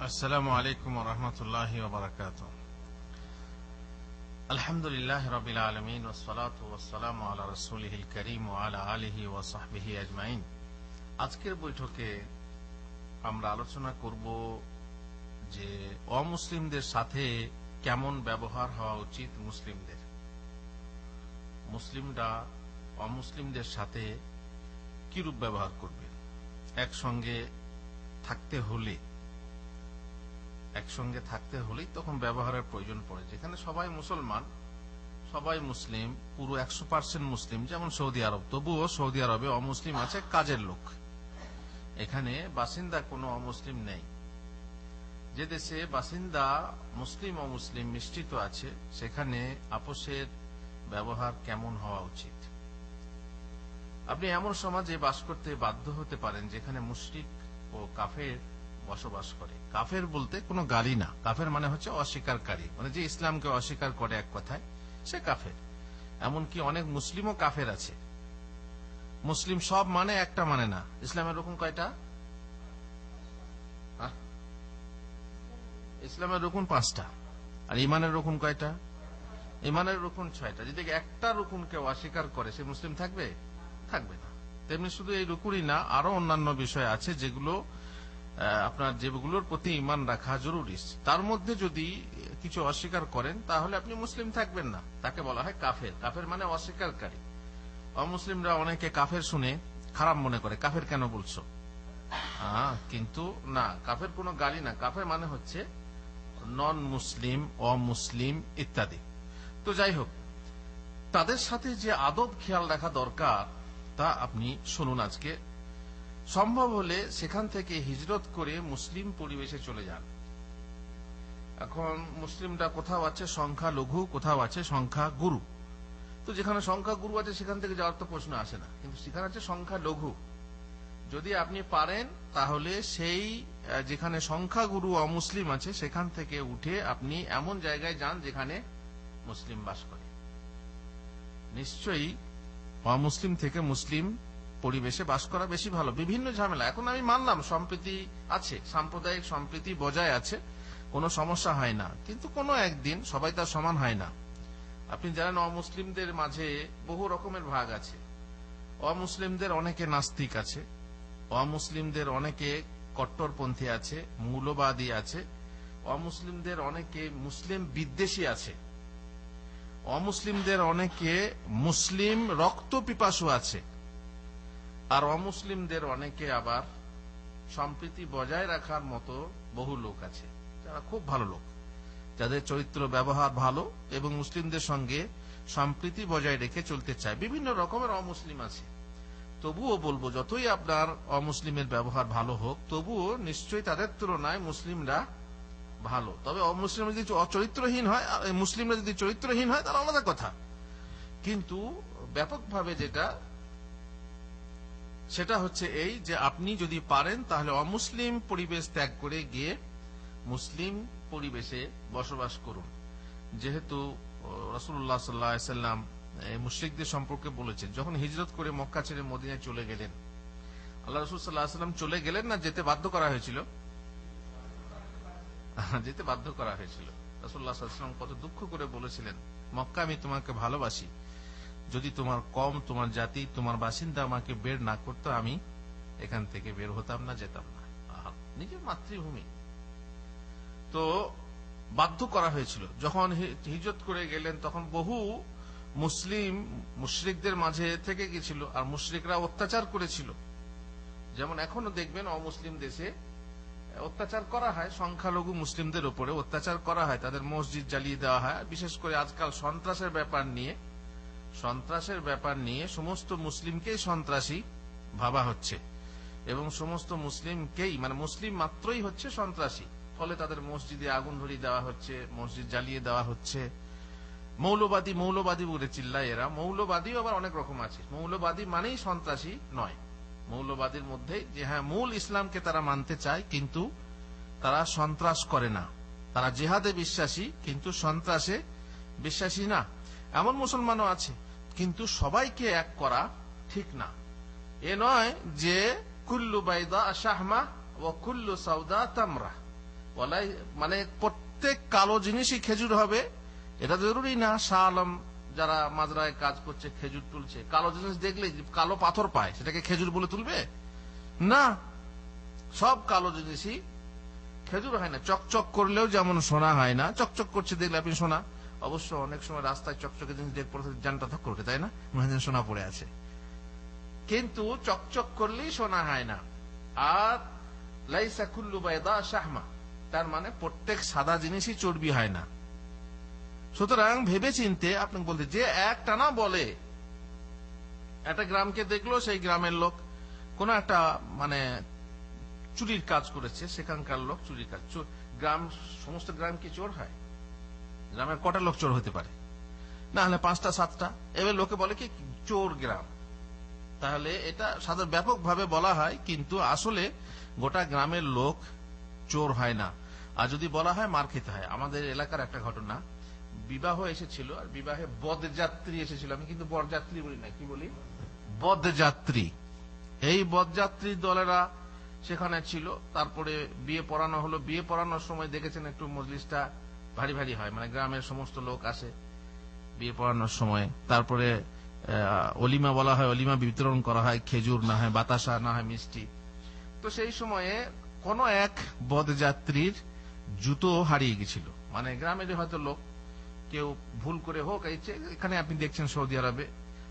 আসসালামু আলাইকুম ওয়া রাহমাতুল্লাহি ওয়া বারাকাতুহু। আলহামদুলিল্লাহি রাব্বিল আলামিন ওয়াস সালাতু ওয়াস সালামু আলা রাসূলিহিল কারীম ওয়া আলা আলিহি ওয়া সাহবিহি আজমাইন। আজকের বৈঠকে আমরা আলোচনা করব যে অমুসলিমদের সাথে কেমন ব্যবহার হওয়া উচিত মুসলিমদের। মুসলিমরা অমুসলিমদের সাথে কিরূপ ব্যবহার করবে। একসঙ্গে থাকতে হলেই তখন ব্যবহারের প্রয়োজন পড়ে। যেখানে সবাই মুসলমান, সবাই মুসলিম, পুরো 100% মুসলিম, যেমন সৌদি আরব, তবুও সৌদি আরবে অমুসলিম আছে কাজের লোক, এখানে বাসিন্দা কোনো অমুসলিম নেই। যে দেশে বাসিন্দা মুসলিম অমুসলিম মিশ্রিত আছে, সেখানে আপোষের ব্যবহার কেমন হওয়া উচিত। আপনি এমন সমাজে বাস করতে বাধ্য হতে পারেন যেখানে মুশরিক ও কাফের বসবাস করে। কাফের বলতে কোনো গালি না, কাফের মানে হচ্ছে অস্বীকারী, মানে যে ইসলামকে অস্বীকার করে এক কথায় সে কাফের। এমনকি অনেক মুসলিমও কাফের আছে। মুসলিম সব মানে একটা মানে না। ইসলামের রকম কয়টা? ইসলামের রকম 5টা। আর ইমানের রকম কয়টা? ইমানের রকম 6টা। যদি একটা রকমকে অস্বীকার করে সে মুসলিম থাকবে? থাকবে না। তেমনি শুধু এই রুকুনই না, আরো অন্যান্য বিষয় আছে যেগুলোর প্রতি ঈমান রাখা জরুরি। তার মধ্যে যদি কিছু অস্বীকার করেন তাহলে আপনি মুসলিম থাকবেন না, তাকে বলা হয় কাফের। কাফের মানে অস্বীকারী। অমুসলিমরা অনেকে কাফের শুনে খারাপ মনে করে, কাফের কেন বলছো? কিন্তু না, কাফের কোনো গালি না। কাফের মানে হচ্ছে নন মুসলিম, অমুসলিম ইত্যাদি। তো যাই হোক, তাদের সাথে যে আদব খেয়াল রাখা দরকার তা আপনি শুনুন আজকে। সম্ভব হলে সেখান থেকে হিজরত করে মুসলিম পরিবেশে চলে যান। এখন মুসলিমরা কোথাও আছে সংখ্যা লঘু, কোথাও আছে সংখ্যা গুরু। তো যেখানে সংখ্যা গুরু আছে সেখান থেকে যাওয়ার তো প্রশ্ন আসে না, কিন্তু সেখানে আছে সংখ্যা লঘু। যদি আপনি পারেন তাহলে সেই যেখানে সংখ্যা গুরু অমুসলিম আছে সেখান থেকে উঠে আপনি এমন জায়গায় যান যেখানে মুসলিম বাস করে। নিশ্চয়ই অমুসলিম থেকে মুসলিম পরিবেশে বাস করা বেশি ভালো। বিভিন্ন ঝামেলা, এখন আমি মানলাম সম্প্রীতি আছে, সাম্প্রদায়িক সম্প্রীতি বজায় আছে, কোনো সমস্যা হয় না, কিন্তু কোনো একদিন সবাই তার সমান হয় না। আপনি জানেন অমুসলিমদের মাঝে বহু রকমের ভাগ আছে। অমুসলিমদের অনেকে নাস্তিক আছে, অমুসলিমদের অনেকে কট্টরপন্থী আছে, মৌলবাদী আছে, অমুসলিমদের অনেকে মুসলিম বিদ্বেষী আছে, অমুসলিমদের অনেকে মুসলিম রক্ত পিপাসু আছে, আর অমুসলিমদের অনেকে আবার সম্প্রীতি বজায় রাখার মতো বহু লোক আছে, যারা খুব ভালো লোক, যাদের চরিত্র ব্যবহার ভালো এবং মুসলিমদের সঙ্গে সম্প্রীতি বজায় রেখে চলতে চায়। বিভিন্ন রকমের অমুসলিম আছে। তবুও বলবো, যতই আপনার অমুসলিমের ব্যবহার ভালো হোক, তবুও নিশ্চয়ই তাদের তুলনায় মুসলিমরা ভালো। তবে অমুসলিম যদি চরিত্রহীন হয়, মুসলিমরা যদি চরিত্রহীন হয় তাহলে আলাদা কথা। কিন্তু ব্যাপকভাবে সেটা হচ্ছে এই যে আপনি যদি পারেন তাহলে অমুসলিম পরিবেশ ত্যাগ করে গিয়ে মুসলিম পরিবেশে বসবাস করুন। যেহেতু রাসূলুল্লাহ সাল্লাল্লাহু আলাইহি ওয়াসাল্লাম মুশরিকদের সম্পর্কে বলেছেন, যখন হিজরত করে মক্কা ছেড়ে মদিনায় চলে গেলেন, আল্লাহ রাসূল সাল্লাল্লাহু আলাইহি ওয়াসাল্লাম চলে গেলেন না যেতে বাধ্য করা হয়েছিল? যেতে বাধ্য করা হয়েছিল। রাসূলুল্লাহ সাল্লাল্লাহু আলাইহি ওয়াসাল্লাম কত দুঃখ করে বলেছিলেন, মক্কা আমি তোমাকে ভালোবাসি, যদি তোমার কম, তোমার জাতি, তোমার বাসিন্দা আমাকে বের না করতো আমি এখান থেকে বের হতাম না, যেতাম না। নিজের মাতৃভূমি, তো বাধ্য করা হয়েছিল। যখন হিজরত করে গেলেন তখন বহু মুসলিম মুশরিকদের মাঝে থেকে গেছিল, আর মুশরিকরা অত্যাচার করেছিল। যেমন এখনো দেখবেন অমুসলিম দেশে অত্যাচার করা হয়, সংখ্যালঘু মুসলিমদের উপরে অত্যাচার করা হয়, তাদের মসজিদ জ্বালিয়ে দেওয়া হয়। বিশেষ করে আজকাল সন্ত্রাসের ব্যাপার নিয়ে সমস্ত মুসলিমকেই সন্ত্রাসী ভাবা হচ্ছে, এবং সমস্ত মুসলিমকেই, মানে মুসলিম মাত্রই হচ্ছে সন্ত্রাসী। ফলে তাদের মসজিদে আগুন ধরিয়ে দেওয়া হচ্ছে, মসজিদ জ্বালিয়ে দেওয়া হচ্ছে। মৌলবাদী বলে চিল্লায় এরা। মৌলবাদীও আবার অনেক রকম আছে। মৌলবাদী মানেই সন্ত্রাসী নয়। মৌলবাদীর মধ্যে যে মূল ইসলামকে তারা মানতে চায়, কিন্তু তারা সন্ত্রাস করে না। তারা জিহাদে বিশ্বাসী কিন্তু সন্ত্রাসে বিশ্বাসী না। এমন মুসলমানও আছে, কিন্তু সবাইকে এক করা ঠিক না। এ নয় যে কুল্লু বাইদা শাহমা ও কুল্লু সাউদা তামরা, মানে প্রত্যেক কালো জিনিসই খেজুর হবে এটা জরুরি না। শাহ আলম যারা মাজরায় কাজ করছে খেজুর তুলছে, কালো জিনিস দেখলে কালো পাথর পায় সেটাকে খেজুর বলে তুলবে না। সব কালো জিনিসই খেজুর হয় না। চকচক করলেও যেমন সোনা হয় না, চকচক করছে দেখলে আপনি সোনা। অবশ্য অনেক সময় রাস্তায় চকচকে জিনিস দেখে পড়ে জানটা ধক করে, তাই না, মনে হয় সোনা পড়ে আছে, কিন্তু চকচক করলেই সোনা হয় না। আর লাইসা কুল্লু বাইদা শাহমা, তার মানে প্রত্যেক সাদা জিনিসই চর্বি হয় না। সুতরাং ভেবে চিনতে আপনি বলতে, যে একটানা বলে একটা গ্রামকে দেখলো, সেই গ্রামের লোক কোন একটা মানে চুরির কাজ করেছে, সেখানকার লোক চুরির কাজ। গ্রাম, সমস্ত গ্রাম কি চোর হয়? গ্রামের কটা লোক চোর হতে পারে? না হলে 5টা 7টা। এবার লোকে বলে কি চোর গ্রাম, তাহলে এটা সাধারণ ব্যাপকভাবে বলা হয়, কিন্তু আসলে গোটা গ্রামের লোক চোর হয় না। আর যদি বলা হয় মার খেতে হয়। আমাদের এলাকার একটা ঘটনা, বিবাহ এসেছিল, আর বিবাহে বরযাত্রী এসেছিল। আমি কিন্তু বরযাত্রী বলি না, কি বলি? বরযাত্রী। এই বরযাত্রী দলেরা সেখানে ছিল। তারপরে বিয়ে পড়ানো হলো। বিয়ে পড়ানোর সময় দেখেছেন একটু মজলিসটা ভারী ভারী হয়, মানে গ্রামের সমস্ত লোক আসে বিয়ে পড়ানোর সময়। তারপরে অলিমা বলা হয়, অলিমা বিতরণ করা হয়, খেজুর না হয় বাতাসা, না হয় মিষ্টি। তো সেই সময়ে কোন এক বরযাত্রীর জুতো হারিয়ে গেছিল। মানে গ্রামের হয়তো লোক কেউ ভুল করে হোক, এখানে আপনি দেখছেন সৌদি আরবে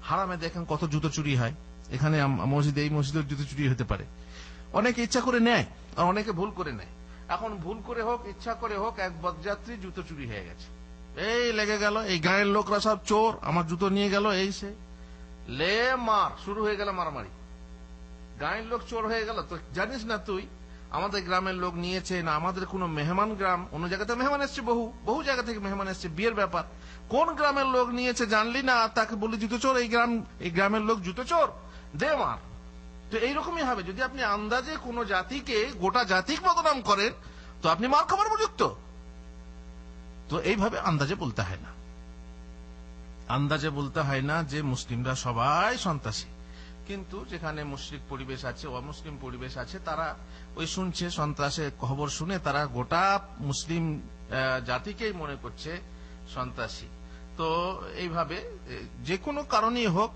হারামে দেখেন কত জুতো চুরি হয়। এখানে মসজিদে, এই মসজিদের জুতো চুরি হতে পারে। অনেকে ইচ্ছা করে নেয় আর অনেকে ভুল করে নেয়। এখন ভুল করে হোক ইচ্ছা করে হোক, এক বরযাত্রী জুতো চুরি হয়ে গেছে। এই লেগে গেল, এই গায়ের লোকরা সব চোর, আমার জুতো নিয়ে গেল, এই সে লে মার শুরু হয়ে গেল, মারামারি। গায়ের লোক চোর হয়ে গেল, তো জানিস না তুই আমাদের গ্রামের লোক নিয়েছে না, আমাদের কোন মেহমান গ্রাম, অন্য জায়গাতে মেহমান এসছে, বহু জায়গা থেকে মেহমান এসছে, বিয়ের ব্যাপার, কোন গ্রামের লোক নিয়েছে জানলি না, তাকে বলি জুতো চোর, এই গ্রামের লোক জুতো চোর, দে মার। তো এইরকমই হবে, যদি আপনি আন্দাজে কোন জাতিকে, গোটা জাতিকে বদনাম করেন, তো আপনি মার খাবার উপযুক্ত। তো এইভাবে আন্দাজে বলতে হয় না, আন্দাজে বলতে হয় না যে মুসলিমরা সবাই সন্ত্রাসী। কিন্তু যেখানে মুশরিক পরিবেশ আছে, অমুসলিম পরিবেশ আছে, তারা ওই শুনছে সন্ত্রাসের খবর শুনে তারা গোটা মুসলিম জাতিকেই মনে করছে সন্ত্রাসী। তো এইভাবে যে কোনো কারণেই হোক,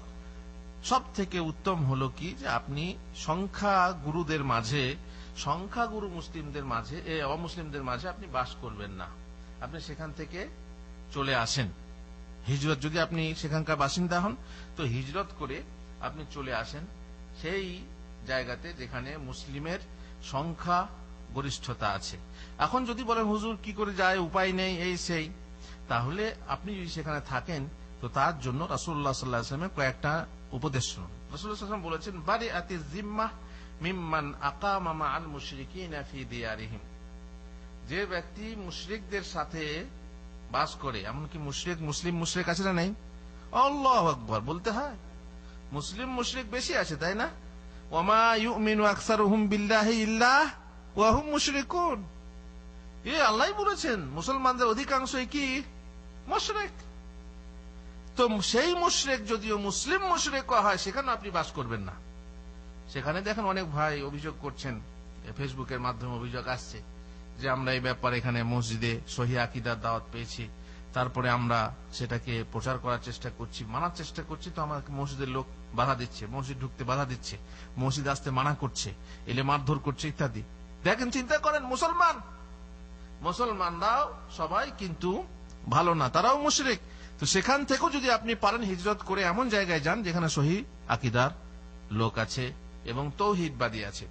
সব থেকে উত্তম হলো কি যে আপনি সংখ্যাগুরুদের মাঝে, সংখ্যাগুরু মুসলিমদের মাঝে, অমুসলিমদের মাঝে আপনি বাস করবেন না। আপনি সেখান থেকে চলে আসেন। হিজরত, যদি আপনি সেখানকার বাসিন্দা হন তো হিজরত করে আপনি চলে আসেন সেই জায়গাতে যেখানে মুসলিমের সংখ্যা গরিষ্ঠতা আছে। এখন যদি বলেন হুজুর কি করে যায়, উপায় নেই, এই সেই, তাহলে আপনি যদি সেখানে থাকেন তো তার জন্য রাসূলুল্লাহ সাল্লাল্লাহু আলাইহি ওয়াসাল্লামের কয়েকটা উপদেশ শুনুন। রাসূলুল্লাহ সাল্লাল্লাহু আলাইহি ওয়াসাল্লাম বলেছেন, বারিআতিয যিম্মাহ মিম্মান আকামা মাআল মুশরিকিনা ফি দিয়ারিহিম। যে ব্যক্তি মুশরিকদের সাথে বাস করে, এমনকি মুসলিম মুশরিক আছে না নেই? আল্লাহু আকবার বলতে হয়। মুসলিম মুশরিক বেশি আছে, তাই না? ওয়ামা ইউমিনু আকসারুহুম বিল্লাহি ইল্লা ওয়া হুম মুশরিকুন। আল্লাহই বলেছেন মুসলমানদের অধিকাংশই কি মুশরিক। তো সেই মুশরিক যদিও মুসলিম মুশরিক হয়, সেখানে আপনি বাস করবেন না। সেখানে দেখেন অনেক ভাই অভিযোগ করছেন, ফেসবুকের মাধ্যমে অভিযোগ আসছে যে আমরা এই ব্যাপারে এখানে মসজিদে সহিহ আকীদার দাওয়াত পেয়েছি, তারপরে আমরা সেটাকে প্রচার করার চেষ্টা করছি, মানার চেষ্টা করছি, তো আমাকে মসজিদের লোক বাধা দিচ্ছে, মসজিদ ঢুকতে বাধা দিচ্ছে, মসজিদ আসতে মানা করছে, এলে মারধর করছে ইত্যাদি। দেখেন, চিন্তা করেন, মুসলমানরাও সবাই কিন্তু ভালো না, তারাও মুশরিক। তো সেখান থেকেও যদি আপনি পারেন হিজরত করে এমন জায়গায় যান যেখানে সহিহ আকীদার লোক আছে এবং তাওহীদবাদী আছে।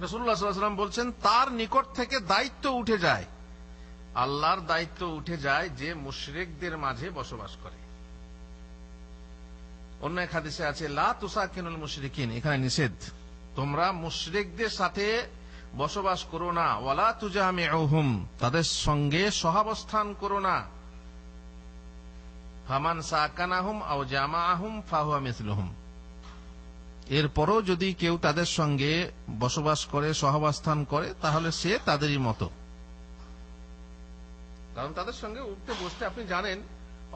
রাসূলুল্লাহ সাল্লাল্লাহু আলাইহি ওয়াসাল্লাম বলছেন, তার নিকট থেকে দায়িত্ব উঠে যায়, আল্লাহর দায়িত্ব উঠে যায় যে মুশরিকদের মাঝে বসবাস করে। অন্য এক হাদিসে আছে, লা তুসাকিনুল মুশরিকিন, এখানে নিষেধ, তোমরা মুশরিকদের সাথে বসবাস করো না, ওয়ালা তুজামিউহুম, তাদের সঙ্গে সহাবস্থান করো না, ফামান সাকানাহুম আও জামাআহুম ফাহুয়া মিসলুহুম, এরপরও যদি কেউ তাদের সঙ্গে বসবাস করে, সহাবস্থান করে, তাহলে সে তাদেরই মতো। কারণ তাদের সঙ্গে উঠতে বসতে আপনি জানেন,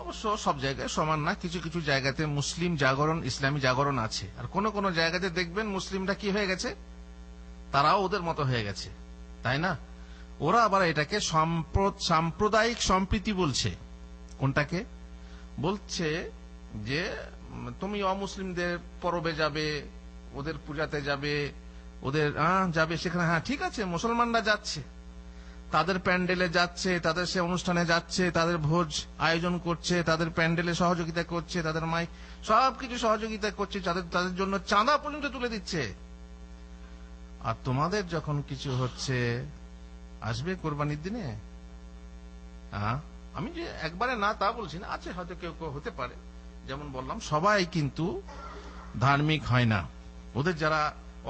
অবশ্য সব জায়গায় সমান না, কিছু কিছু জায়গাতে মুসলিম জাগরণ, ইসলামী জাগরণ আছে, আর কোন কোন জায়গাতে দেখবেন মুসলিমরা কি হয়ে গেছে, তারাও ওদের মতো হয়ে গেছে, তাই না? ওরা আবার এটাকে সাম্প্রদায়িক সম্প্রীতি বলছে। কোনটাকে বলছে? যে তুমি অমুসলিমদের পরবে যাবে, ওদের পূজাতে যাবে, ওদের যাবে সেখানে, হ্যাঁ ঠিক আছে, মুসলমানরা যাচ্ছে, তাদের প্যান্ডেলে যাচ্ছে, তাদের সে অনুষ্ঠানে যাচ্ছে, তাদের ভোজ আয়োজন করছে, তাদের প্যান্ডেলে সহযোগিতা করছে, তাদের মাইক সবকিছু সহযোগিতা করছে, তাদের জন্য চাঁদা পর্যন্ত তুলে দিচ্ছে। আর তোমাদের যখন কিছু হচ্ছে, আসবে কোরবানির দিনে, আমি যে একবারে না তা বলছি না, আছে হয়তো কেউ কেউ হতে পারে, যেমন বললাম সবাই কিন্তু ধার্মিক হয় না। ওদের যারা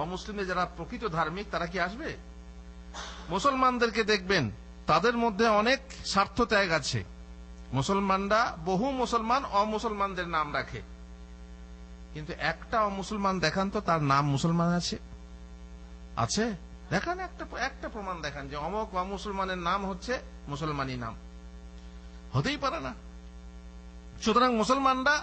অমুসলিমদের যারা প্রকৃত ধার্মিক তারা কি আসবে? মুসলমানদেরকে দেখবেন তাদের মধ্যে অনেক স্বার্থ ত্যাগ আছে। মুসলমানরা, বহু মুসলমান অমুসলমানদের নাম রাখে, কিন্তু একটা অমুসলমান দেখান তো তার নাম মুসলমান আছে? আছে? দেখান একটা প্রমাণ দেখান যে অমুক অমুসলমানের নাম হচ্ছে মুসলমানি নাম। হতেই পারে না। সুতরাং মুসলমানরা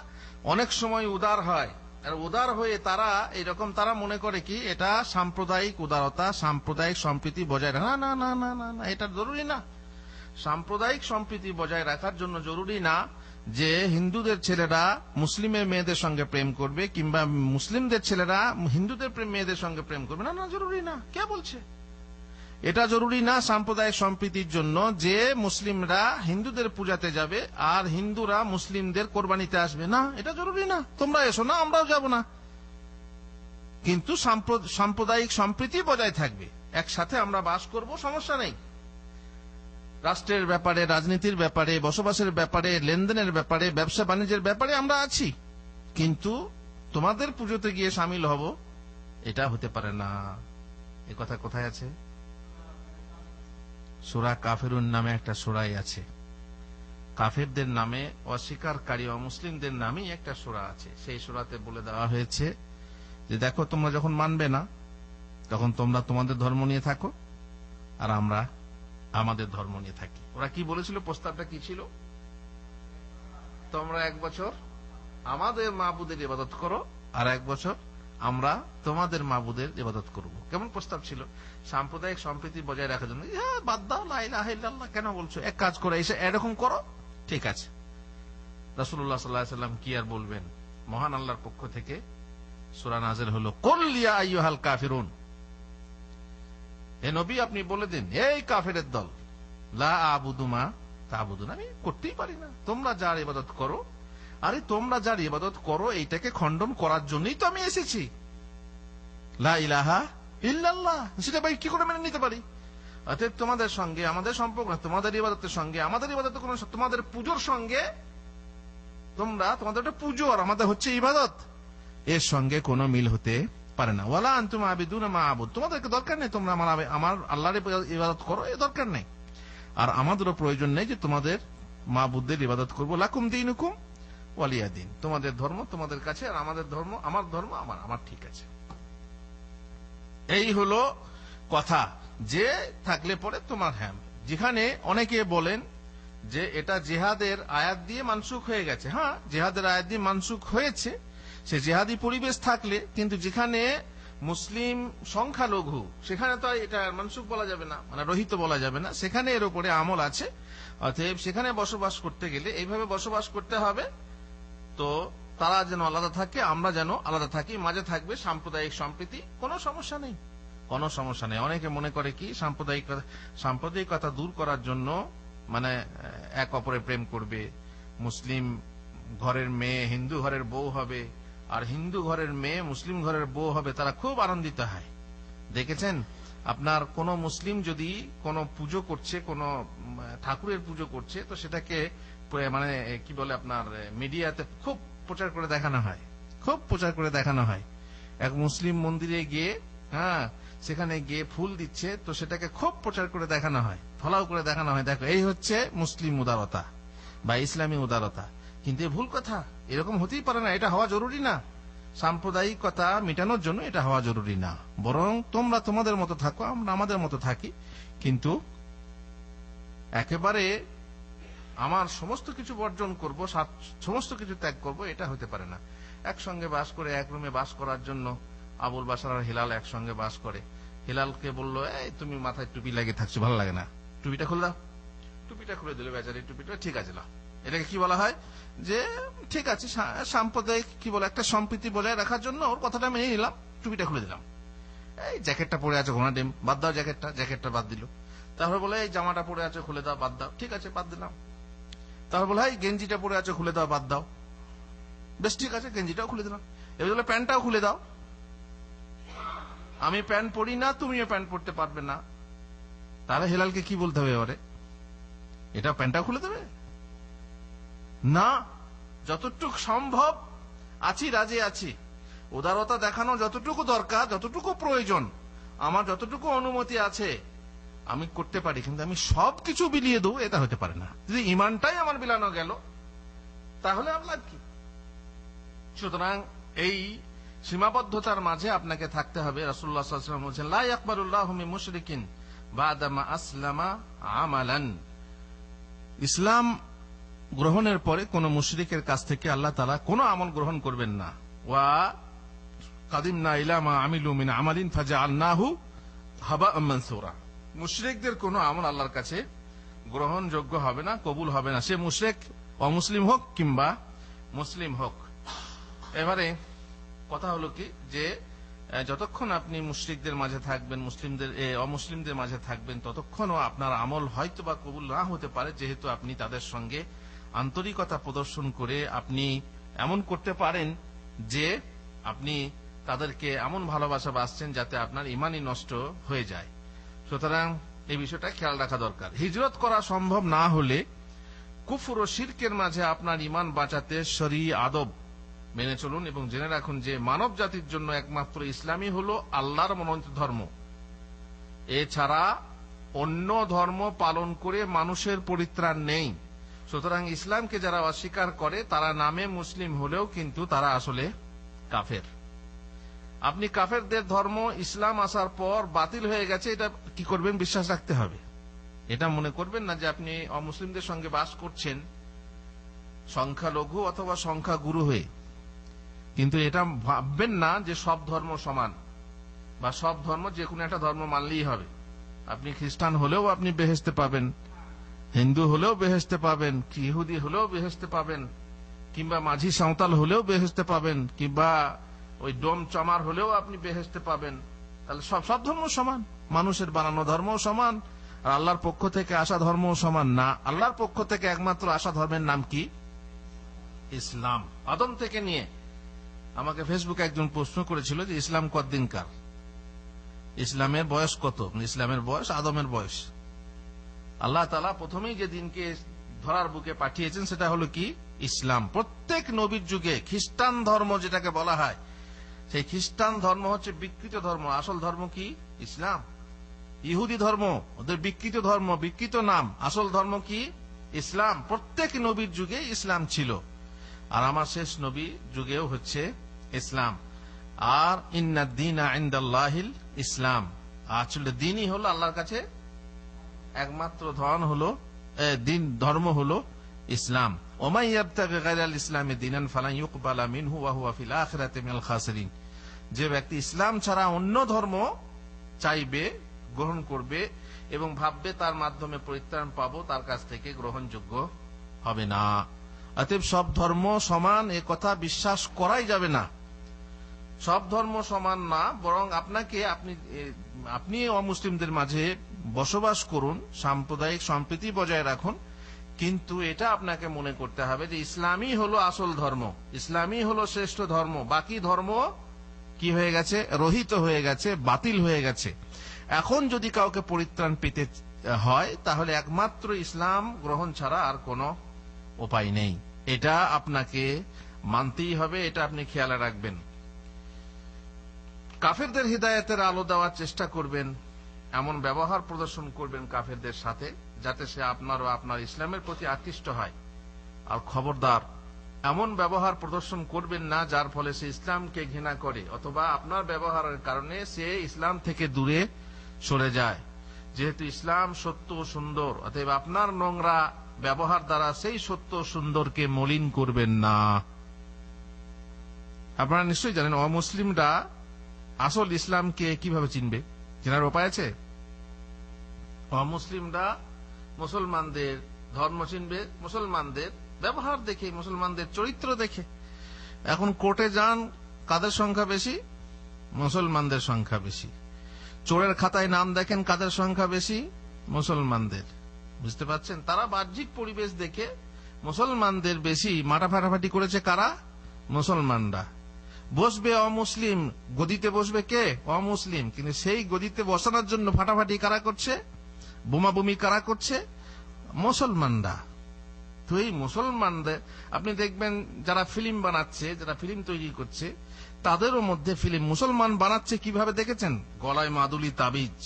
অনেক সময় উদার হয়, আর উদার হয়ে তারা এরকম তারা মনে করে কি এটা সাম্প্রদায়িক উদারতা, সাম্প্রদায়িক সম্প্রীতি বজায় রাখা। না না না না না, এটা জরুরি না। সাম্প্রদায়িক সম্প্রীতি বজায় রাখার জন্য জরুরি না যে হিন্দুদের ছেলেরা মুসলিমের মেয়েদের সঙ্গে প্রেম করবে, কিংবা মুসলিমদের ছেলেরা হিন্দুদের মেয়েদের সঙ্গে প্রেম করবে। না না, জরুরি না। কে বলছে এটা জরুরি না সাম্প্রদায়িক সম্প্রীতির জন্য যে মুসলিমরা হিন্দুদের পূজাতে যাবে আর হিন্দুরা মুসলিমদের কোরবানিতে আসবে? না, এটা জরুরি না। তোমরা এসো না, আমরাও যাব না, কিন্তু সাম্প্রদায়িক সম্প্রীতি বজায় থাকবে, একসাথে আমরা বাস করব, সমস্যা নেই। রাষ্ট্রের ব্যাপারে, রাজনীতির ব্যাপারে, বসবাসের ব্যাপারে, লেনদেনের ব্যাপারে, ব্যবসা বাণিজ্যের ব্যাপারে আমরা আছি, কিন্তু তোমাদের পুজোতে গিয়ে সামিল হব, এটা হতে পারে না। এ কথা কোথায় আছে? সূরা কাফিরুন নামে একটা সূরাই আছে। কাফেরদের নামে, অস্বীকারী অমুসলিমদের নামেই একটা সূরা আছে। সেই সূরাতে বলে দেওয়া হয়েছে যে দেখো, তোমরা যখন মানবে না তখন তোমরা তোমাদের ধর্ম নিয়ে থাকো আর আমরা আমাদের ধর্ম নিয়ে থাকি। ওরা কি বলেছিল? প্রস্তাবটা কি ছিল? তোমরা 1 বছর আমাদের মাবুদের ইবাদত করো আর 1 বছর আমরা তোমাদের মাবুদের ইবাদত করব। কেমন প্রস্তাব ছিল? সাম্প্রদায়িক সম্প্রীতি বজায় রাখার জন্য। বাদ দাও, লা ইলাহা ইল্লাল্লাহ কেন বলছো? এক কাজ করে এসে এরকম করো, ঠিক আছে। রাসূলুল্লাহ সাল্লাল্লাহু আলাইহি ওয়াসাল্লাম কি আর বলবেন? মহান আল্লাহর পক্ষ থেকে সূরা নাযিল হলো, কুল ইয়া আইয়ুহাল কাফিরুন, হে নবী আপনি বলে দিন, এই কাফেরের দল, লা আবুদু মা তা'বুদুন, আমি করতেই পারি না, তোমরা যার ইবাদত করো। আরে তোমরা যার ইবাদত করো এইটাকে খণ্ডন করার জন্যই তো আমি এসেছি। লা ইলাহা ইল্লাল্লাহ, সেটা ভাই কি করে মেনে নিতে পারি? অতএব তোমাদের সঙ্গে আমাদের সম্পর্ক, তোমাদের ইবাদতের সঙ্গে আমাদের ইবাদত, কোন তোমাদের পুজোর সঙ্গে, তোমাদের একটা পুজো আর আমাদের হচ্ছে ইবাদত, এর সঙ্গে কোনো মিল হতে পারে না। ওয়ালা আনতুম আবিদুনা মা আবুদ, তোমাদেরকে দরকার নেই তোমরা আমার আল্লাহর ইবাদত করো, এ দরকার নেই। আর আমাদেরও প্রয়োজন নেই যে তোমাদের মাবুদদের ইবাদত করবো। লাকুম দীনুকুম ওয়ালিয়া দিন, তোমাদের ধর্ম তোমাদের কাছে, আর আমাদের ধর্ম আমার ধর্ম আমার, ঠিক আছে। এই হলো কথা। যে থাকলে পরে তোমার, হ্যাঁ, যেখানে অনেকে বলেন যে এটা জিহাদের আয়াত দিয়ে মানসুখ হয়ে গেছে। হ্যাঁ, জিহাদের আয়াত দিয়ে মানসুখ হয়েছে, সে জিহাদি পরিবেশ থাকলে, কিন্তু যেখানে মুসলিম সংখ্যালঘু সেখানে তো এটা মানসুখ বলা যাবে না, মানে রহিত বলা যাবে না, সেখানে এর উপরে আমল আছে। অতএব সেখানে বসবাস করতে গেলে এইভাবে বসবাস করতে হবে। তো তারা যেন আলাদা থাকে, আমরা যেন আলাদা থাকি, মাঝে থাকবে সাম্প্রদায়িক সম্প্রীতি, কোনো সমস্যা নেই, কোনো সমস্যা নেই। অনেকে মনে করে কি সাম্প্রদায়িকতা দূর করার জন্য মানে এক অপরে প্রেম করবে, মুসলিম ঘরের মেয়ে হিন্দু ঘরের বউ হবে, আর হিন্দু ঘরের মেয়ে মুসলিম ঘরের বউ হবে, তারা খুব আনন্দিত হয়। দেখেছেন আপনার কোন মুসলিম যদি কোন পুজো করছে, কোন ঠাকুরের পুজো করছে, তো সেটাকে মানে কি বলে আপনার মিডিয়াতে খুব প্রচার করে দেখানো হয়, খুব প্রচার করে দেখানো হয়। এক মুসলিম মন্দিরে গিয়ে, হ্যাঁ, সেখানে গিয়ে ফুল দিচ্ছে, তো সেটাকে খুব প্রচার করে দেখানো হয়, ফলাও করে দেখানো হয়, দেখো এই হচ্ছে মুসলিম উদারতা বা ইসলামী উদারতা। কিন্তু ভুল কথা, এরকম হতেই পারে না, এটা হওয়া জরুরি না। সাম্প্রদায়িকতা মেটানোর জন্য এটা হওয়া জরুরি না, বরং তোমরা তোমাদের মতো থাকো, আমরা আমাদের মতো থাকি, কিন্তু একেবারে আমার সমস্ত কিছু বর্জন করব, সমস্ত কিছু ত্যাগ করব, এটা হতে পারে না। একসঙ্গে বাস করে, এক রুমে বাস করার জন্য আবুল বাশার আর হিলাল একসঙ্গে বাস করে, হিলালকে বললো, এই তুমি মাথায় টুপি লাগিয়ে থাকছো, ভালো লাগে না, টুপিটা খুলে দাও। টুপিটা খুলে দিল বেচারি, টুপিটা ঠিক আছে না। এটাকে কি বলা হয় যে ঠিক আছে, সাম্প্রদায়িক কি বলে একটা সম্প্রীতি বজায় রাখার জন্য ওর কথাটা মেনে নিলাম, টুপিটা খুলে দিলাম। এই জ্যাকেটটা পরে আছে ঘোড়া ডিম, বাদ দাও জ্যাকেটটা বাদ দিল। তারপর বলে এই জামাটা পরে আছে খুলে দাও, বাদ দাও, ঠিক আছে বাদ দিলাম। তারপর বলে এই গেঞ্জিটা পরে আছে খুলে দাও, বাদ দাও, বেশ ঠিক আছে গেঞ্জিটাও খুলে দিলাম। এবার বলে প্যান্টটাও খুলে দাও, আমি প্যান্ট পরি না, তুমিও প্যান্ট পরতে পারবে না। তাহলে হেলালকে কি বলতে হবে এবারে? এটা প্যান্টটা খুলে দেবে না, যতটুকু সম্ভব আছি, রাজি আছি, উদারতা দেখানো যতটুকু দরকার, যতটুকু প্রয়োজন, আমার যতটুকু অনুমতি আছে আমি করতে পারি, কিন্তু আমি সবকিছু বিলিয়ে দেবো এটা হতে পারে না। যদি ইমানটাই আমার বিলানো গেল তাহলে আমার কি? সুতরাং এই সীমাবদ্ধতার মাঝে আপনাকে থাকতে হবে। রাসূলুল্লাহ সাল্লাল্লাহু আলাইহি ওয়াসাল্লাম বলেছেন, লা ইয়াকবালুল্লাহু মিন মুশরিকিন বাদা মা আসলামা আমালান। ইসলাম গ্রহণের পরে কোন মুশরিকের কাছ থেকে আল্লাহ তাআলা কোন আমল গ্রহণ করবেন না। ওয়া কাদিমনা ইলা মা আমিলু মিন আমালিন ফাজআলনাহু হাবাআম মানসুরা। মুশরিকদের কোন আমল আল্লাহর কাছে গ্রহণযোগ্য হবে না, কবুল হবে না, সে মুশরিক অমুসলিম হোক কিংবা মুসলিম হোক। এবারে কথা হলো কি যে যতক্ষণ আপনি মুশরিকদের মাঝে থাকবেন, অমুসলিমদের মাঝে থাকবেন, ততক্ষণও আপনার আমল হয়তো বা কবুল না হতে পারে, যেহেতু আপনি তাদের সঙ্গে আন্তরিকতা প্রদর্শন করে আপনি এমন করতে পারেন যে আপনি তাদেরকে এমন ভালোবাসা বাসছেন যাতে আপনার ইমানই নষ্ট হয়ে যায়। সুতরাং এই বিষয়টা খেয়াল রাখা দরকার। হিজরত করা সম্ভব না হলে কুফর ও শিরকের মাঝে আপনার ইমান বাঁচাতে শরীয়ত আদব মেনে চলুন এবং জেনে রাখুন যে মানব জাতির জন্য একমাত্র ইসলামই হলো আল্লাহর মনোনীত ধর্ম। এছাড়া অন্য ধর্ম পালন করে মানুষের পরিত্রাণ নেই। সুতরাং ইসলামকে যারা অস্বীকার করে তারা নামে মুসলিম হলেও কিন্তু তারা আসলে কাফের। আপনি কাফেরদের ধর্ম ইসলাম আসার পর বাতিল হয়ে গেছে, এটা কি করবেন? বিশ্বাস রাখতে হবে। এটা মনে করবেন না যে আপনি অমুসলিমদের সঙ্গে বাস করছেন সংখ্যালঘু অথবা সংখ্যাগুরু হয়ে, কিন্তু এটা ভাববেন না যে সব ধর্ম সমান বা সব ধর্ম যে কোনো একটা ধর্ম মানলেই হবে। আপনি খ্রিস্টান হলেও আপনি বেহেশতে পাবেন, হিন্দু হলেও বেহেশতে পাবেন, ইহুদি হলেও বেহেশতে পাবেন, কিংবা মাঝি সাঁওতাল হলেও বেহেশতে পাবেন, কিংবা ওই ডোম চমার হলেও আপনি বেহেশতে পাবেন। তাহলে সব ধর্ম সমান, মানুষের বানানো ধর্ম সমান, আর আল্লাহর পক্ষ থেকে আসা ধর্ম সমান না। আল্লাহর পক্ষ থেকে একমাত্র আসা ধর্মের নাম কি? ইসলাম। আদম থেকে নিয়ে আমাকে ফেসবুকে একজন প্রশ্ন করেছিল যে ইসলাম কতদিনকার, ইসলামের বয়স কত? ইসলামের বয়স আদমের বয়স। আল্লাহ তাআলা প্রথমেই যে দিনকে ধরার বুকে পাঠিয়েছেন সেটা হলো কি? ইসলাম। প্রত্যেক নবীর যুগে খ্রিস্টান ধর্ম যেটাকে বলা হয়, সেই খ্রিস্টান ধর্ম হচ্ছে বিকৃত ধর্ম, আসল ধর্ম কি? ইসলাম। ইহুদি ধর্ম ওদের বিকৃত ধর্ম, বিকৃত নাম, আসল ধর্ম কি? ইসলাম। প্রত্যেক নবীর যুগে ইসলাম ছিল, আর আমার শেষ নবী যুগেও হচ্ছে ইসলাম। আর ইন্নাদ দীনা ইনদাল্লাহিল ইসলাম, আসলে দিনই হলো আল্লাহর কাছে একমাত্র ধর্ম হলো ইসলাম। ওমাই ইয়াবতাগি গায়রাল ইসলামি দীনান ফালান ইউকবালা মিনহু ওয়া হুয়া ফিল আখিরাতি মিনাল খাসিরিন। যে ব্যক্তি ইসলাম ছাড়া অন্য ধর্ম চাইবে, গ্রহণ করবে এবং ভাববে তার মাধ্যমে পরিত্রাণ পাবো, তার কাছ থেকে গ্রহণযোগ্য হবে না। অতএব সব ধর্ম সমান এ কথা বিশ্বাস করাই যাবে না। সব ধর্ম সমান না, বরং আপনি অমুসলিমদের মাঝে বসবাস করুন, সাম্প্রদায়িক সম্প্রীতি বজায় রাখুন, কিন্তু এটা আপনাকে মনে করতে হবে যে ইসলামই হলো আসল ধর্ম, ইসলামই হলো শ্রেষ্ঠ ধর্ম, বাকি ধর্ম কি হয়ে গেছে? রহিত হয়ে গেছে, বাতিল হয়ে গেছে। এখন যদি কাউকে পরিত্রাণ পেতে হয় তাহলে একমাত্র ইসলাম গ্রহণ ছাড়া আর কোনো উপায় নেই। এটা আপনাকে মানতেই হবে, এটা আপনি খেয়াল রাখবেন। কাফেরদের হিদায়াতের আলো দেওয়ার চেষ্টা করবেন, এমন ব্যবহার প্রদর্শন করবেন কাফেরদের সাথে যাতে সে আপনার ও আপনার ইসলামের প্রতি আকৃষ্ট হয়। আর খবরদার, এমন ব্যবহার প্রদর্শন করবেন না যার ফলে সে ইসলামকে ঘৃণা করে অথবা আপনার ব্যবহারের কারণে সে ইসলাম থেকে দূরে সরে যায়। যেহেতু ইসলাম সত্য ও সুন্দর, অতএব আপনার নোংরা ব্যবহার দ্বারা সেই সত্য সুন্দরকে মলিন করবেন না। আপনারা নিশ্চয়ই জানেন অমুসলিমরা আসল ইসলামকে কিভাবে চিনবে? চেনার উপায় আছে? অমুসলিমরা মুসলমানদের ধর্ম চিনবে মুসলমানদের ব্যবহার দেখে, মুসলমানদের চরিত্র দেখে। এখন কোর্টে যান, কাদের সংখ্যা বেশি? মুসলমানদের সংখ্যা বেশি। চোরের খাতায় নাম দেখেন, কাদের সংখ্যা বেশি? মুসলমানদের। বুঝতে পারছেন? তারা বাহ্যিক পরিবেশ দেখে মুসলমানদের বেশি মাথা ফাটাফাটি করেছে। কারা? মুসলমানরা। বসবে অমুসলিম, গদিতে বসবে কে? অমুসলিম। কিন্তু সেই গদিতে বসানোর জন্য ফাটাফাটি কারা করছে? বোমাবুমি কারা করছে? মুসলমানরা। তো এই মুসলমানদের আপনি দেখবেন যারা ফিল্ম বানাচ্ছে, যারা ফিল্ম তৈরি করছে, তাদেরও মধ্যে ফিল্ম মুসলমান বানাচ্ছে কিভাবে দেখেছেন? গলায় মাদুলি, তাবিজ,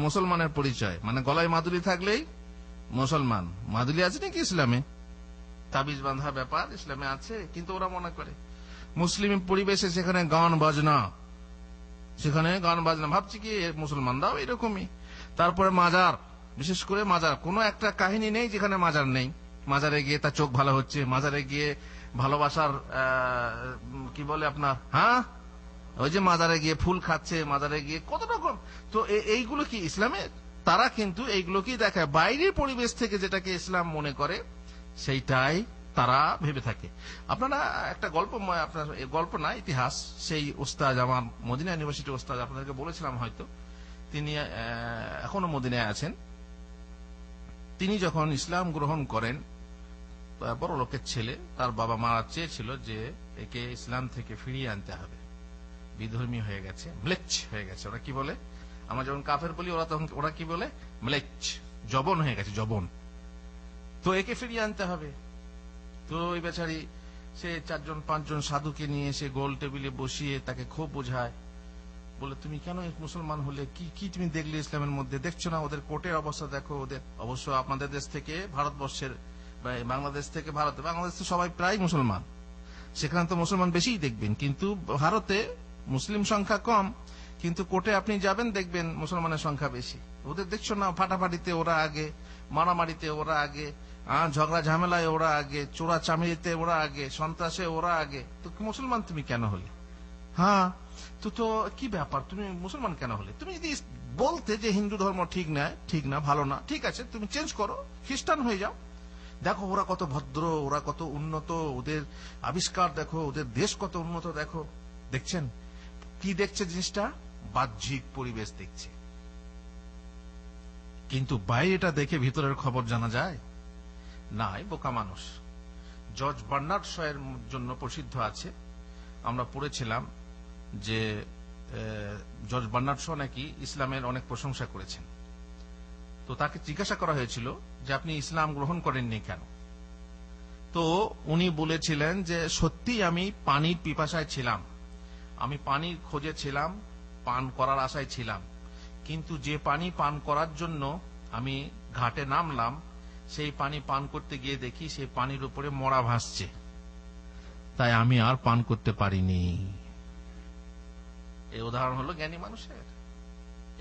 মুসলমানের পরিচয়। মানে গলায় মাদুলি থাকলেই মুসলমান। মাদুলি আছে নাকি ইসলামে? তাবিজ বাঁধা ব্যাপার ইসলামে আছে, কিন্তু ওরা মনে করে মুসলিম পরিবেশে সেখানে গান বাজনা, ভাবছি কি মুসলমানরাও এরকমই। তারপরে মাজার, বিশেষ করে মাজার, কোন একটা কাহিনী নেই যেখানে মাজার নেই। মাজারে গিয়ে তার চোখ ভালো হচ্ছে, মাজারে গিয়ে ভালোবাসার কি বলে আপনার, হ্যাঁ ওই যে মাজারে গিয়ে ফুল খাচ্ছে, মাজারে গিয়ে কত রকম। তো এইগুলো কি ইসলামের? তারা কিন্তু এইগুলোকেই দেখায়। বাইরের পরিবেশ থেকে যেটাকে ইসলাম মনে করে সেইটাই তারা ভেবে থাকে। আপনারা একটা গল্প, আপনার গল্প না, ইতিহাস। সেই ওস্তাদ, আমার মদিনা ইউনিভার্সিটির ওস্তাদ, আপনাদেরকে বলেছিলাম হয়তো, তিনি এখনো মদিনায় আছেন। তিনি যখন ইসলাম গ্রহণ করেন, বড় লোকের ছেলে, তার বাবা মারা চেয়েছিল যে একে ইসলাম থেকে ফিরিয়ে আনতে হবে, বিধর্মী হয়ে গেছে, ম্লেচ্ছ হয়ে গেছে। ওরা কি বলে? আমরা যখন কাফের বলি, ওরা কি বলে? ম্লেচ্ছ, জবন হয়ে গেছে, জবন। তো একে ফিরিয়ে আনতে হবে। তো ওই বেচারি সে 4-5 সাধুকে নিয়ে এসে গোল টেবিলে বসিয়ে তাকে খুব বোঝায়, বলে তুমি কেন মুসলমান হলে, কি তুমি দেখলে ইসলামের মধ্যে? দেখছো না ওদের কোর্টের অবস্থা, দেখো ওদের। অবশ্য আপনাদের দেশ থেকে ভারতবর্ষের, বাংলাদেশ থেকে ভারতে, বাংলাদেশ তো সবাই প্রায় মুসলমান, সেখানে তো মুসলমান বেশিই দেখবেন, কিন্তু ভারতে মুসলিম সংখ্যা কম, কিন্তু কোর্টে আপনি যাবেন দেখবেন মুসলমানের সংখ্যা বেশি। ওদের দেখছো না ফাটাফাটিতে ওরা আগে, মারামারিতে ওরা আগে, ঝগড়া ঝামেলায় ওরা আগে, চোরা চামিরিতে ওরা আগে, সন্ত্রাসে ওরা আগে। তো মুসলমান তুমি কেন হলে? হ্যাঁ, তো কি ব্যাপার, তুমি মুসলমান কেন হলে? তুমি যদি বলতে যে হিন্দু ধর্ম ঠিক না, ভালো না, ঠিক আছে, তুমি চেঞ্জ করো, খ্রিস্টান হয়ে যাও। দেখো ওরা কত ভদ্র, ওরা কত উন্নত, ওদের আবিষ্কার দেখো, ওদের দেশ কত উন্নত দেখো। দেখছেন কি দেখছে? জিনিসটা বাহ্যিক পরিবেশ দেখছে, কিন্তু বাইরেটা দেখে ভিতরের খবর জানা যায় না। বোকা মানুষ। জর্জ বার্নার্ড শয়ের জন্য প্রসিদ্ধ আছে। আমরা পড়েছিলাম যে জর্জ বার্নার্ড শ নাকি ইসলামের অনেক প্রশংসা করেছেন। তো তাকে জিজ্ঞাসা করা হয়েছিল যে আপনি ইসলাম গ্রহণ করেননি কেন? তো উনি বলেছিলেন যে সত্যি আমি পানির পিপাসায় ছিলাম, আমি পানির খোঁজে ছিলাম, পান করার আশায় ছিলাম, কিন্তু যে পানি পান করার জন্য আমি ঘাটে নামলাম, সেই পানি পান করতে গিয়ে দেখি সেই পানির উপরে মরা ভাসছে, তাই আমি আর পান করতে পারিনি। এই উদাহরণ হলো জ্ঞানী মানুষের।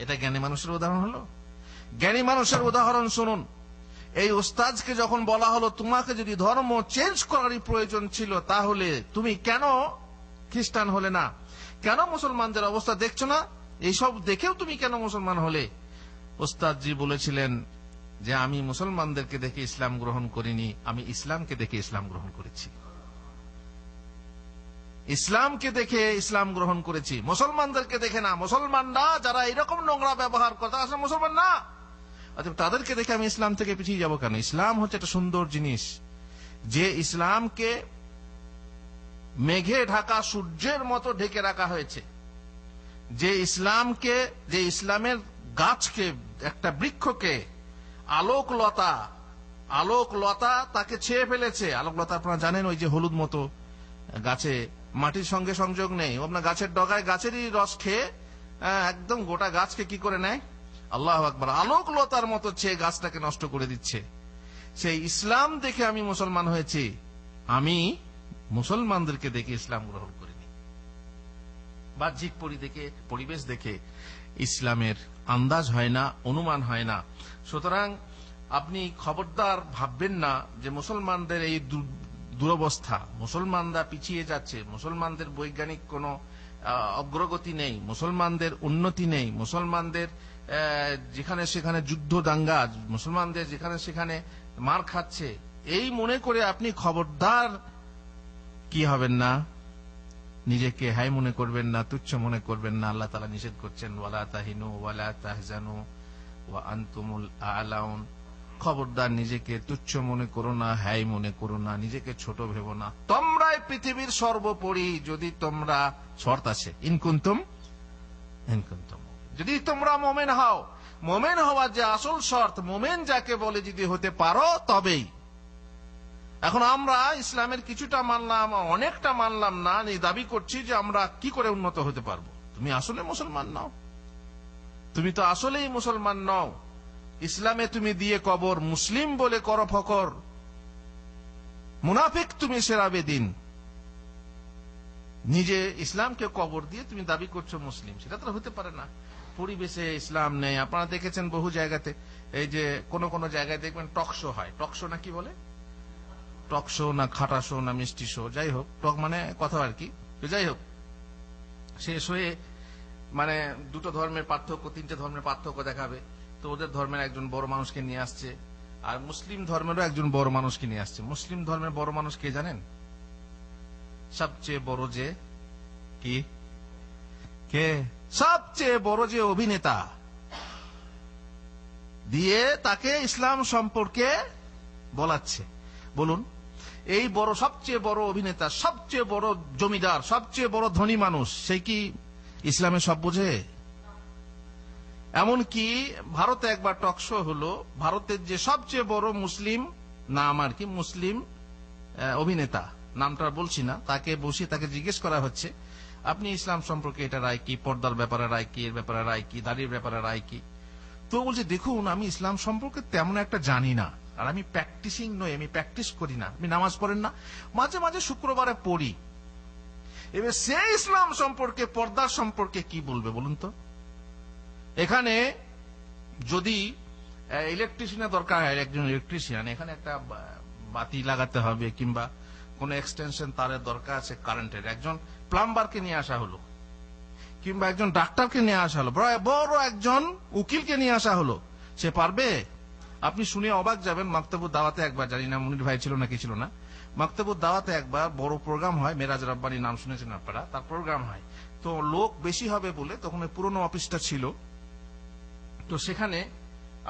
এটা জ্ঞানী মানুষের উদাহরণ হলো। জ্ঞানী মানুষের উদাহরণ শুনুন। এই ওস্তাদকে যখন বলা হলো তোমাকে যদি ধর্ম চেঞ্জ করারই প্রয়োজন ছিল, তাহলে তুমি কেন খ্রিস্টান হলে না? কেন মুসলমানদের অবস্থা দেখছো না? এইসব দেখেও তুমি কেন মুসলমান হলে? ওস্তাদজি বলেছিলেন যে আমি মুসলমানদেরকে দেখে ইসলাম গ্রহণ করিনি, আমি ইসলামকে দেখে ইসলাম গ্রহণ করেছি। ইসলামকে দেখে ইসলাম গ্রহণ করেছি, মুসলমানদেরকে দেখে না। মুসলমানরা যারা এরকম নোংরা ব্যবহার করে তারা আসলে মুসলমান না। তাদেরকে দেখে আমি ইসলাম থেকে পিছিয়ে যাব কেন? ইসলাম হচ্ছে একটা সুন্দর জিনিস, যে ইসলামকে মেঘে ঢাকা সূর্যের মতো ঢেকে রাখা হয়েছে, যে ইসলামকে, যে ইসলামের গাছকে, একটা বৃক্ষকে আলোকলতা তাকে ছেয়ে ফেলেছে। আলোকলতা আপনারা জানেন, ওই যে হলুদ মতো গাছে মাটির সঙ্গে সংযোগ নেই, আপনার গাছের ডগায় গাছেরই রস খেয়ে একদম গোটা গাছকে কি করে নেয়? আল্লাহু আকবার। আলোকলতার মতো ছেয়ে গাছটাকে নষ্ট করে দিচ্ছে। সেই ইসলাম দেখে আমি মুসলমান হয়েছি, আমি মুসলমানদেরকে দেখে ইসলাম গ্রহণ করিনি। বাহ্যিক পরিবেশ দেখে ইসলামের আন্দাজ হয় না, অনুমান হয় না। সুতরাং আপনি খবরদার ভাববেন না যে মুসলমানদের এই দুরবস্থা, মুসলমানরা পিছিয়ে যাচ্ছে, মুসলমানদের বৈজ্ঞানিক কোন অগ্রগতি নেই, মুসলমানদের উন্নতি নেই, মুসলমানদের যেখানে সেখানে যুদ্ধ দাঙ্গা, মুসলমানদের যেখানে সেখানে মার খাচ্ছে, এই মনে করে আপনি খবরদার কি হবেন না, নিজেকে হাই মনে করবেন না, তুচ্ছ মনে করবেন না। আল্লাহ তাআলা নিষেধ করছেন, ওয়ালা তাহিনু ওয়ালা তাহজানু ওয়া আনতুমুল আ'লাউন। খবরদার নিজেকে তুচ্ছ মনে করো না, হাই মনে করো না, নিজেকে ছোট ভেবো না। তোমরাই পৃথিবীর সর্বোপরি, যদি তোমরা, শর্ত আছে, ইনকুনতুম, যদি তোমরা মোমেন হও। মোমেন হওয়ার যে আসল শর্ত, মোমেন যাকে বলে, যদি হতে পারো তবেই। এখন আমরা ইসলামের কিছুটা মানলাম, অনেকটা মানলাম না, দাবি করছি যে আমরা কি করে উন্নত হতে পারবো। তুমি আসলে মুসলমান নও, তুমি তো আসলেই মুসলমান নও। ইসলামে তুমি দিয়ে কবর, মুসলিম বলে করো ফকর, মুনাফিক তুমি সেরা বেদিন। নিজে ইসলামকে কবর দিয়ে তুমি দাবি করছো মুসলিম, সেটা তো হতে পারে না। পরিবেশে ইসলাম নেই। আপনারা দেখেছেন বহু জায়গাতে, এই যে কোন কোন জায়গায় দেখবেন টকশো হয়। টকশো না কি বলে, টকশো না খাটা শো না মিষ্টি শো, যাই হোক, টক মানে কথা আর কি। যাই হোক, শেষ হয়ে মানে দুটো ধর্মের পার্থক্য, তিনটে ধর্মের পার্থক্য দেখাবে। তো ওদের ধর্মের একজন বড় মানুষকে নিয়ে আসছে, আর মুসলিম ধর্মেরও একজন বড় মানুষকে নিয়ে আসছে। মুসলিম ধর্মের বড় মানুষ কে জানেন? সবচেয়ে বড় যে কি, কে? সবচেয়ে বড় যে অভিনেতা, দিয়ে তাকে ইসলাম সম্পর্কে বলাচ্ছে। বলুন, এই বড়, সবচেয়ে বড় অভিনেতা, সবচেয়ে বড় জমিদার, সবচেয়ে বড় ধনী মানুষ, সে কি ইসলামের সব বোঝে? এমনকি ভারতে একবার টকশো হলো, ভারতের যে সবচেয়ে বড় মুসলিম নাম আর কি, মুসলিম অভিনেতা, নামটা বলছি না, তাকে বসিয়ে তাকে জিজ্ঞেস করা হচ্ছে, আপনি ইসলাম সম্পর্কে এটা রায় কি, পর্দার ব্যাপারে রায় কি, এর ব্যাপারে রায় কি, দাড়ির ব্যাপারে রায় কি? তো বলছে, দেখুন, আমি ইসলাম সম্পর্কে তেমন একটা জানি না, আর আমি প্র্যাকটিসিং নই, আমি প্র্যাকটিস করি না। আপনি নামাজ পড়েন না? মাঝে মাঝে শুক্রবারে পড়ি। এবার সে ইসলাম সম্পর্কে, পর্দার সম্পর্কে কি বলবে বলুন তো? এখানে যদি ইলেকট্রিশিয়ানের দরকার হয়, একজন ইলেকট্রিশিয়ান, এখানে একটা বাতি লাগাতে হবে কিংবা কোন এক্সটেনশন তারের দরকার আছে কারেন্টের, একজন প্লাম্বারকে নিয়ে আসা হলো, কিংবা একজন ডাক্তারকে নিয়ে আসা হলো, বড় একজন উকিলকে নিয়ে আসা হলো, সে পারবে? আপনি শুনে অবাক যাবেন। মাকতাবুদ দাওয়াতে একবার, জানি না মুনির ভাই ছিল নাকি ছিল না, মাকতাবুদ দাওয়াতে একবার বড় প্রোগ্রাম হয়, মেরাজ রব্বানি নাম শুনেছেন আপনারা, তার প্রোগ্রাম হয়। তো লোক বেশি হবে বলে তখন পুরনো অফিসটা ছিল, তো সেখানে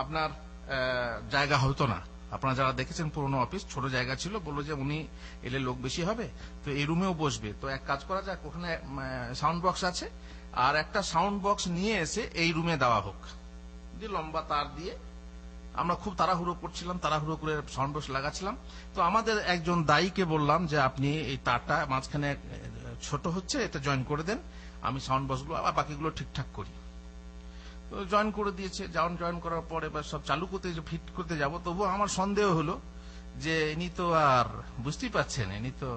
আপনার জায়গা হতো না। আপনারা যারা দেখেছেন পুরনো অফিস, ছোট জায়গা ছিল, বললো যে উনি এলে লোক বেশি হবে, তো এই রুমেও বসবে। তো এক কাজ করা যাক, ওখানে সাউন্ড বক্স আছে, আর একটা সাউন্ড বক্স নিয়ে এসে এই রুমে দেওয়া হোক। লম্বা তার দিয়ে, আমরা খুব তাড়াহুড়ো করছিলাম, তাড়াহুড়ো করে সাউন্ড বক্স লাগাচ্ছিলাম। তো আমাদের একজন দায়ীকে বললাম যে আপনি এই তারটা মাঝখানে ছোট হচ্ছে, এটা জয়েন করে দেন, আমি সাউন্ড বক্সগুলো আবার বাকিগুলো ঠিকঠাক করি। তো জয়েন করে দিয়েছে। জয়েন করার পর এবার সব চালু করতে, ফিট করতে যাব, তবুও আমার সন্দেহ হলো যে ইনি তো আর বুঝতেই পারছেন, ইনি তো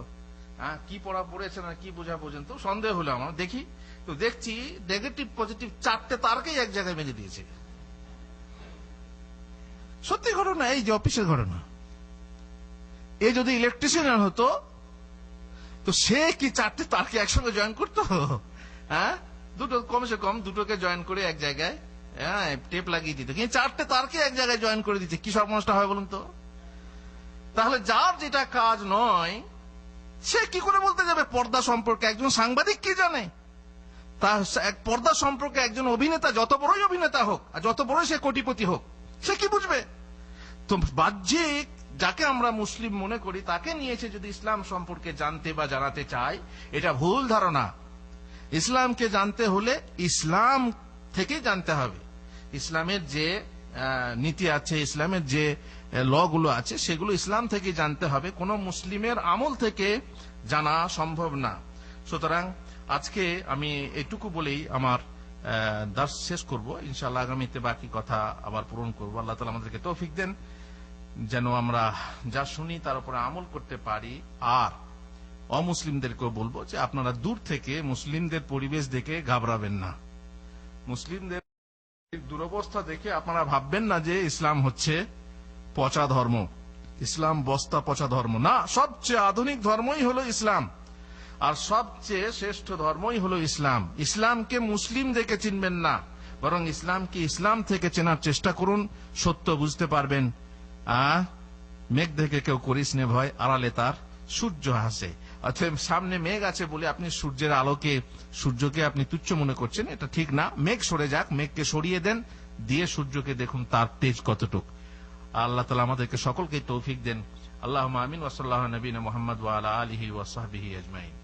কি পড়া পড়েছেন আর কি বোঝা পর্যন্ত সন্দেহ হলো আমার। দেখি, তো দেখছি নেগেটিভ পজিটিভ চারটে তারকেই এক জায়গায় মেরে দিয়েছে। সত্যি ঘটনা, এই যে অফিসের ঘটনা। এ যদি ইলেকট্রিশিয়ান হতো তো সে কি চারটে তারকে একসঙ্গে জয়েন করতো? হ্যাঁ, দুটো, কমসে কম দুটোকে জয়েন করে এক জায়গায় টেপ লাগিয়ে দিত, কিন্তু চারটে তারকে এক জায়গায় জয়েন করে দিতে কি সর্বনষ্ট হয় বলুন তো? তাহলে যার যেটা কাজ নয় সে কি করে বলতে যাবে পর্দা সম্পর্কে? একজন সাংবাদিক কি জানে তার পর্দা সম্পর্কে? একজন অভিনেতা, যত বড়ই অভিনেতা হোক আর যত বড়ই সে কোটিপতি হোক, সে কি বুঝবে? তো বাহ্যিক যাকে আমরা মুসলিম মনে করি তাকে নিয়েছে যদি ইসলাম সম্পর্কে জানতে বা জানাতে চাই, এটা ভুল ধারণা। ইসলামকে জানতে হলে ইসলাম থেকে জানতে হবে। ইসলামের যে নীতি আছে, ইসলামের যে ল গুলো আছে, সেগুলো ইসলাম থেকে জানতে হবে, কোন মুসলিমের আমল থেকে জানা সম্ভব না। সুতরাং আজকে আমি এটুকু বলেই আমার দার্স শেষ করব। ইনশাআল্লাহ আগামীতে বাকি কথা আবার পূরণ করব। আল্লাহ তাআলা আমাদেরকে তৌফিক দেন যেন আমরা যা শুনি তার উপরে আমল করতে পারি। আর অমুসলিমদেরকেও বলবো যে আপনারা দূর থেকে মুসলিমদের পরিবেশ দেখে ঘাবড়াবেন না। মুসলিমদের দুরবস্থা দেখে আপনারা ভাববেন না যে ইসলাম হচ্ছে পচা ধর্ম, ইসলাম বস্তা পচা ধর্ম। না, সবচেয়ে আধুনিক ধর্মই হলো ইসলাম। আর সবচেয়ে শ্রেষ্ঠ ধর্মই হলো ইসলাম। ইসলামকে মুসলিম দেখে চিনবেন না, বরং ইসলামকে ইসলাম থেকে চেনার চেষ্টা করুন, সত্য বুঝতে পারবেন। মেঘ দেখে কেউ করিস নে ভয়, আড়ালে তার সূর্য হাসে। অতএব সামনে মেঘ আছে বলে আপনি সূর্যের আলোকে, সূর্যকে আপনি তুচ্ছ মনে করছেন, এটা ঠিক না। মেঘ সরে যাক, মেঘকে সরিয়ে দেন, দিয়ে সূর্যকে দেখুন তার তেজ কতটুক। আল্লাহ তাআলা আমাদেরকে সকলকে তৌফিক দেন। আল্লাহুম্মা আমিন। ওয়া সাল্লাল্লাহু আলা নবিয়িনা মুহাম্মদ ওয়া আলা আলিহি ওয়া সাহবিহি আজমাইন।